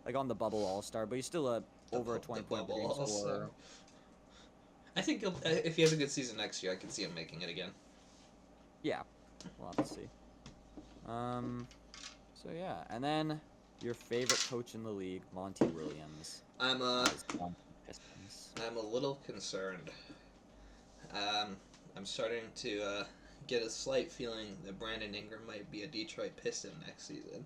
like on the bubble all star, but he's still over a The 20-point per bubble game All-Star. scorer. I think if he has a good season next year, I can see him making it again. Yeah, we'll have to see. So yeah, and then your favorite coach in the league, Monty Williams. I'm uh, Is on the Pistons. I'm a little concerned. I'm starting to get a slight feeling that Brandon Ingram might be a Detroit Piston next season.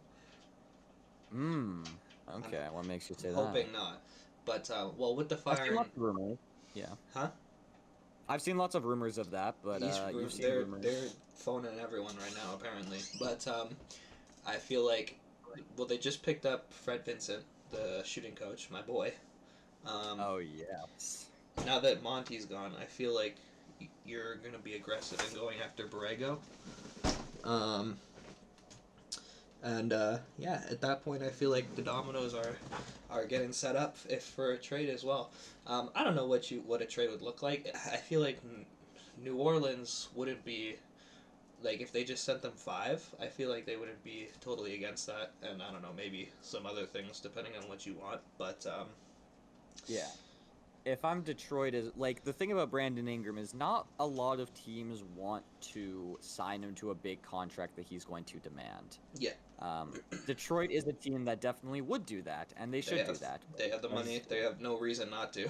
Okay, what makes you say that? Hoping not. But well, with the I've seen firing, lots of rumors. Yeah. huh? I've seen lots of rumors of that, but you've seen they're rumors. they're phoning everyone right now apparently. But I feel like, well, they just picked up Fred Vincent, the shooting coach, my boy. Oh yes. Now that Monty's gone, I feel like you're gonna be aggressive in going after Borrego. Um, and yeah, at that point, I feel like the dominoes are getting set up if for a trade as well. I don't know what a trade would look like. I feel like New Orleans wouldn't be like if they just sent them 5. I feel like they wouldn't be totally against that. And I don't know, maybe some other things depending on what you want. But Yeah. If I'm Detroit, is like the thing about Brandon Ingram is not a lot of teams want to sign him to a big contract that he's going to demand. yeah, Detroit is a team that definitely would do that, and they should do that. They have the money. They have no reason not to.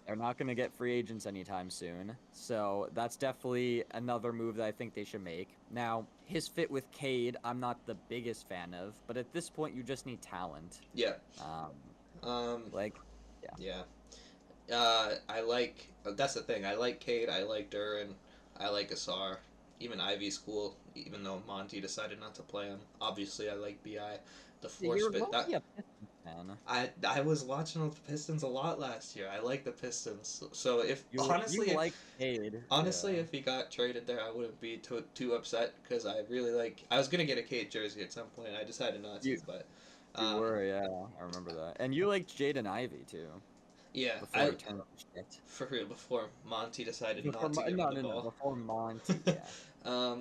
They're not going to get free agents anytime soon, so that's definitely another move that I think they should make. Now, his fit with Cade, I'm not the biggest fan of, but at this point, you just need talent. Yeah. Like, yeah. I like. That's the thing. I like Cade. I like Duran. I like Asar. Even Ivy's cool. Even though Monty decided not to play him. Obviously, I like Bi. The floor you're spit. mostly a Pistons fan. I was watching the Pistons a lot last year. I like the Pistons. So if You like Cade. honestly, Yeah. if he got traded there, I wouldn't be too upset because I really like. I was gonna get a Cade jersey at some point. I decided not to, but. You were, yeah. I remember that. And you liked Jaden Ivey, too. Yeah, Before he turned shit. for real, before Monty decided Before, not to give him the ball. before Monty, yeah.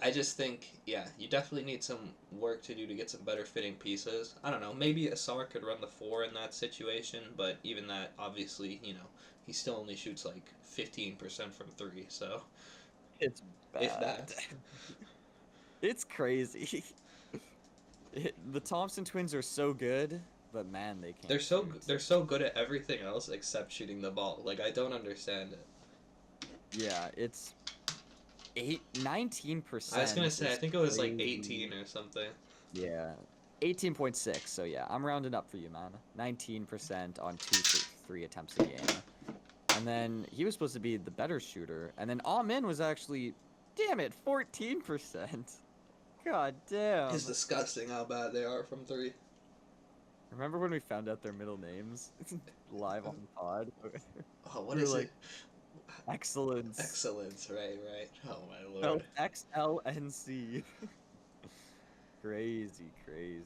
I just think, yeah, you definitely need some work to do to get some better fitting pieces. I don't know, maybe Asar could run the 4 in that situation, but even that, obviously, he still only shoots like 15% from 3, so. It's bad. If that. It's crazy. The Thompson twins are so good, but man, they can't. They're so good at everything else except shooting the ball. Like, I don't understand it. Yeah, it's 19%. I was gonna say, I think it was like 18 or something. Yeah, 18.6. So yeah, I'm rounding up for you, man. 19% on 2-3 attempts a game, and then he was supposed to be the better shooter, and then Amin was actually, damn it, 14%. God damn. It's disgusting how bad they are from 3. Remember when we found out their middle names live on the pod? Oh, what is it? Excellence. Excellence, right. Oh my lord. XLNC. Crazy.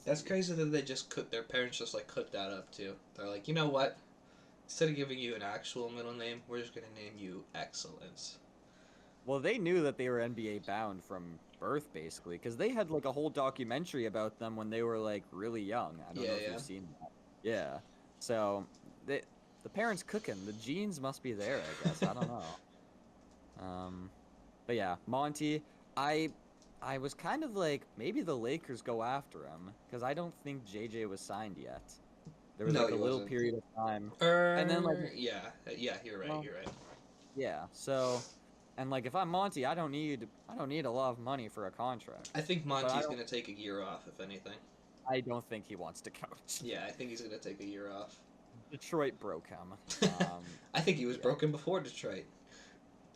That's crazy that their parents just like cooked that up too. They're like, you know what? Instead of giving you an actual middle name, we're just gonna name you Excellence. Well, they knew that they were NBA bound from birth, basically, because they had like a whole documentary about them when they were like really young. I don't know if you've seen that. Yeah. So the parents cooking. The genes must be there, I guess. I don't know. But yeah, Monty, I was kind of like maybe the Lakers go after him because I don't think JJ was signed yet. There was like a little period of time, and then like yeah, you're right. Well, yeah, so. And like if I'm Monty, I don't need a lot of money for a contract. I think Monty's gonna take a year off, if anything. I don't think he wants to coach. Yeah, I think he's gonna take a year off. Detroit broke him. I think he was broken before Detroit.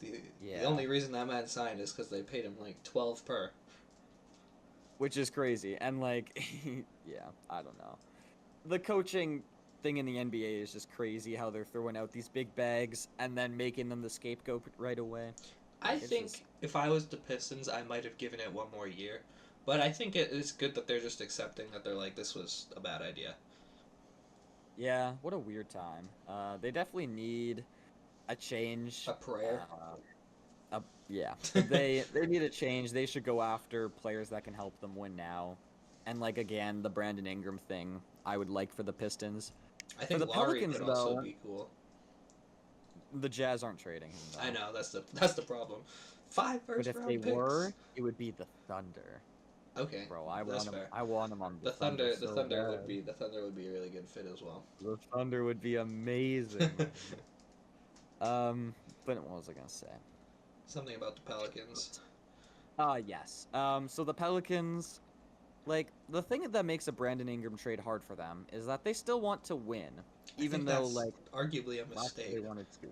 The Yeah. only reason that man signed is because they paid him like 12 per. which is crazy. And like, yeah, I don't know. The coaching thing in the NBA is just crazy. How they're throwing out these big bags and then making them the scapegoat right away. I Like it's think just if I was the Pistons, I might have given it one more year. But I think it is good that they're just accepting that they're like, this was a bad idea. yeah, what a weird time. They definitely need a change. A prayer. Yeah, they need a change. They should go after players that can help them win now. And like again, the Brandon Ingram thing, I would like for the Pistons. I For think the Laurie Pelicans, could also though, be cool. the Jazz aren't trading him I though. know that's the problem. Five But first if they round picks. were, it would be the Thunder, Okay, bro. that's fair. I want him on the Thunder so bad. The Thunder would be a really good fit as well. The Thunder would be amazing. But what was I gonna say? Something about the Pelicans. Yes. So the Pelicans, like the thing that makes a Brandon Ingram trade hard for them is that they still want to win, even though That's like arguably a last year they mistake. wanted to.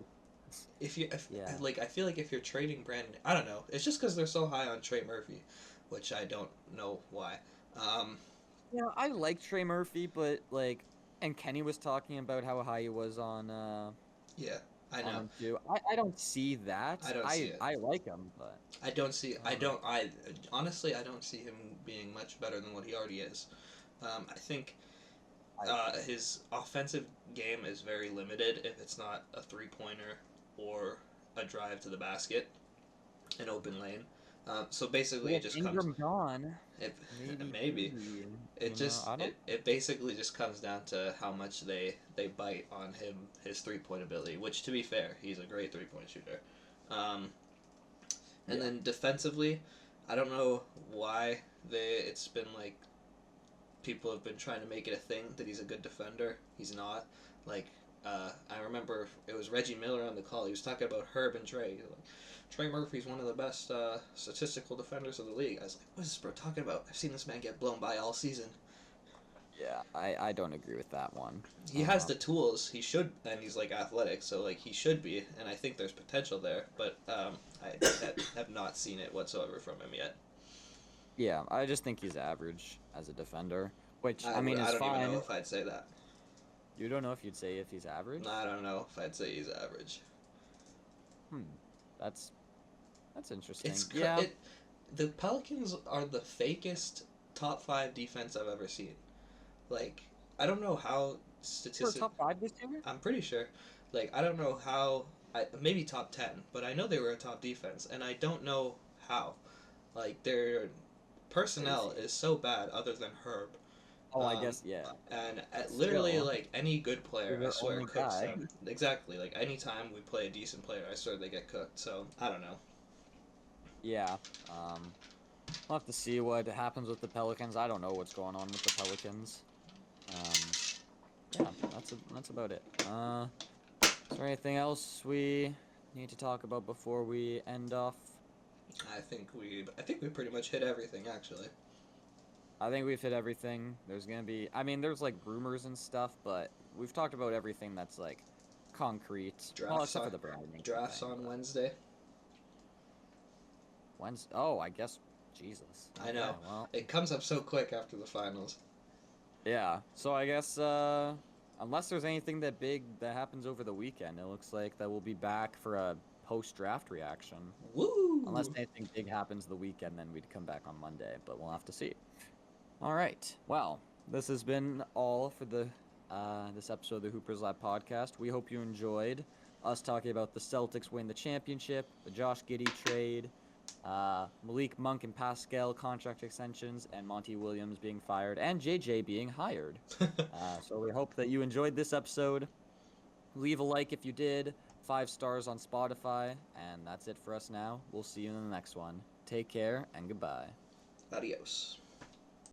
If Yeah. like I feel like if you're trading Brandon, I don't know. It's just because they're so high on Trey Murphy, which I don't know why. Um, Yeah, I like Trey Murphy, but like, and Kenny was talking about how high he was yeah, I on know. him too. I don't see that. I don't see it. I like him, but I don't see. I don't know. I honestly I don't see him being much better than what he already is. I think I his offensive game is very limited if it's not a 3-pointer or a drive to the basket, an open lane. So basically, it with just comes. Ingram gone, It, maybe maybe it just I don't. it basically just comes down to how much they bite on his 3-point ability. Which, to be fair, he's a great 3-point shooter. Um, and Yeah. then defensively, I don't know why it's been like people have been trying to make it a thing that he's a good defender. He's not. Like, I remember it was Reggie Miller on the call. He was talking about Herb and Trey. Like, Trey Murphy's one of the best statistical defenders of the league. I was like, what is this bro talking about? I've seen this man get blown by all season. Yeah, I don't agree with that one. He has the tools. He should, and he's like athletic, so like he should be, and I think there's potential there. But I have not seen it whatsoever from him yet. Yeah, I just think he's average as a defender, which I mean I is don't even know fine. if I'd say that. You don't know if you'd say if he's average? I don't know if I'd say he's average. Hmm, that's interesting. It's Yeah, the Pelicans are the fakest top 5 defense I've ever seen. Like, I don't know how for statistic. top 5 this year. I'm pretty sure. Like, I don't know how. Maybe top 10, but I know they were a top defense, and I don't know how. Like, their personnel Crazy. is so bad, other than Herb. Oh, I Um, guess yeah. and literally, Still, like any good you're player, I their swear, only cooks guy. them. Exactly. Like anytime we play a decent player, I swear they get cooked. So I don't know. Yeah. We'll have to see what happens with the Pelicans. I don't know what's going on with the Pelicans. Yeah, that's about it. Is there anything else we need to talk about before we end off? I think we pretty much hit everything actually. I think we've hit everything. There's gonna be, I mean, there's like rumors and stuff, but we've talked about everything that's like concrete. Well, Drafts except on for the Brandon Ingram drafts thing, on but Wednesday. Wednesday. Oh, I guess. Jesus. I know. Okay, well, It comes up so quick after the finals. yeah. So I guess unless there's anything that big that happens over the weekend, it looks like that we'll be back for a post-draft reaction. Woo! Unless anything big happens the weekend, then we'd come back on Monday, but we'll have to see. All right. Well, this has been all for the this episode of the Hoopers Lab podcast. We hope you enjoyed us talking about the Celtics win the championship, the Josh Giddey trade, Malik Monk and Pascal contract extensions, and Monty Williams being fired, and JJ being hired. So we hope that you enjoyed this episode. Leave a like if you did. 5 stars on Spotify. And that's it for us now. We'll see you in the next one. Take care and goodbye. Adios.